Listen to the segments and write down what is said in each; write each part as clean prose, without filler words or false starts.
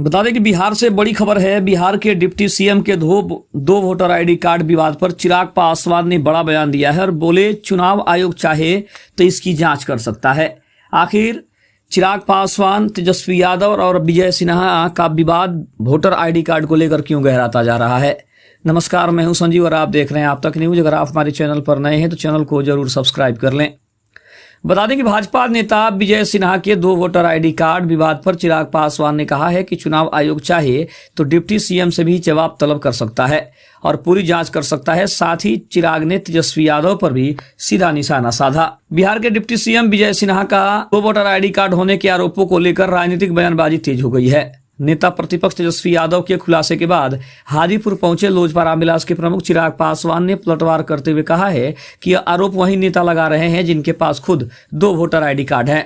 बता दें कि बिहार से बड़ी खबर है। बिहार के डिप्टी सीएम के दो वोटर आईडी कार्ड विवाद पर चिराग पासवान ने बड़ा बयान दिया है और बोले चुनाव आयोग चाहे तो इसकी जांच कर सकता है। आखिर चिराग पासवान, तेजस्वी यादव और विजय सिन्हा का विवाद वोटर आईडी कार्ड को लेकर क्यों गहराता जा रहा है। नमस्कार, मैं हूं संजीव और आप देख रहे हैं आप तक न्यूज। अगर आप हमारे चैनल पर नए हैं तो चैनल को जरूर सब्सक्राइब कर लें। बता दें कि भाजपा नेता विजय सिन्हा के दो वोटर आईडी कार्ड विवाद पर चिराग पासवान ने कहा है कि चुनाव आयोग चाहे तो डिप्टी सीएम से भी जवाब तलब कर सकता है और पूरी जांच कर सकता है। साथ ही चिराग ने तेजस्वी यादव पर भी सीधा निशाना साधा। बिहार के डिप्टी सीएम विजय सिन्हा का दो वोटर आईडी कार्ड होने के आरोपों को लेकर राजनीतिक बयानबाजी तेज हो गई है। नेता प्रतिपक्ष तेजस्वी यादव के खुलासे के बाद हाजीपुर पहुंचे लोजपा रामविलास के प्रमुख चिराग पासवान ने पलटवार करते हुए कहा है कि यह आरोप वही नेता लगा रहे हैं जिनके पास खुद दो वोटर आईडी कार्ड हैं।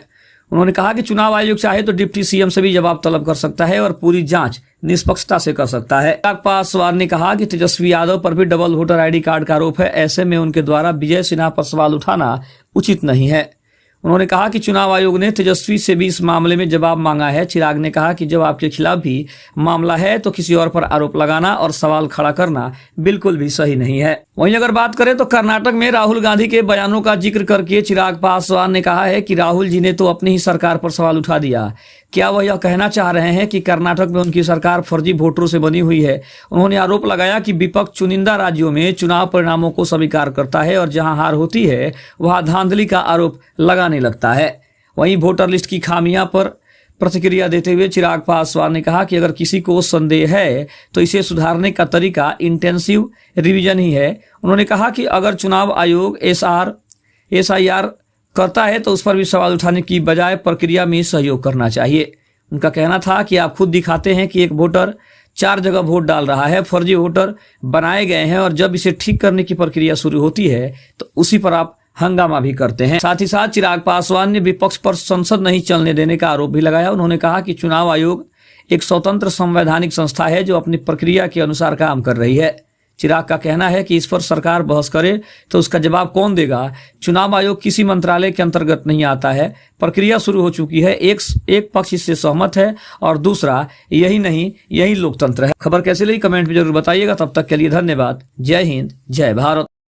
उन्होंने कहा कि चुनाव आयोग चाहे तो डिप्टी सीएम से भी जवाब तलब कर सकता है और पूरी जांच निष्पक्षता से कर सकता है। चिराग पासवान ने कहा कि तेजस्वी यादव पर भी डबल वोटर आईडी कार्ड का आरोप है। ऐसे में उनके द्वारा विजय सिन्हा पर सवाल उठाना उचित नहीं है। उन्होंने कहा कि चुनाव आयोग ने तेजस्वी से भी इस मामले में जवाब मांगा है। चिराग ने कहा कि जब आपके खिलाफ भी मामला है तो किसी और पर आरोप लगाना और सवाल खड़ा करना बिल्कुल भी सही नहीं है। वहीं अगर बात करें तो कर्नाटक में राहुल गांधी के बयानों का जिक्र करके चिराग पासवान ने कहा है कि राहुल जी ने तो अपनी ही सरकार पर सवाल उठा दिया। क्या वह यह कहना चाह रहे हैं कि कर्नाटक में उनकी सरकार फर्जी वोटरों से बनी हुई है। उन्होंने आरोप लगाया कि विपक्ष चुनिंदा राज्यों में चुनाव परिणामों को स्वीकार करता है और जहां हार होती है वहां धांधली का आरोप लगाने लगता है। वहीं वोटर लिस्ट की खामियां पर प्रतिक्रिया देते हुए चिराग पासवान ने कहा कि अगर किसी को संदेह है तो इसे सुधारने का तरीका इंटेंसिव रिवीजन ही है। उन्होंने कहा कि अगर चुनाव आयोग SIR करता है तो उस पर भी सवाल उठाने की बजाय प्रक्रिया में सहयोग करना चाहिए। उनका कहना था कि आप खुद दिखाते हैं कि एक वोटर 4 जगह वोट डाल रहा है, फर्जी वोटर बनाए गए हैं और जब इसे ठीक करने की प्रक्रिया शुरू होती है तो उसी पर आप हंगामा भी करते हैं। साथ ही साथ चिराग पासवान ने विपक्ष पर संसद नहीं चलने देने का आरोप भी लगाया। उन्होंने कहा कि चुनाव आयोग एक स्वतंत्र संवैधानिक संस्था है जो अपनी प्रक्रिया के अनुसार काम कर रही है। चिराग का कहना है कि इस पर सरकार बहस करे तो उसका जवाब कौन देगा। चुनाव आयोग किसी मंत्रालय के अंतर्गत नहीं आता है। प्रक्रिया शुरू हो चुकी है। एक पक्ष इससे सहमत है और दूसरा यही लोकतंत्र है। खबर कैसी लगी कमेंट में जरूर बताइएगा। तब तक के लिए धन्यवाद। जय हिंद, जय भारत।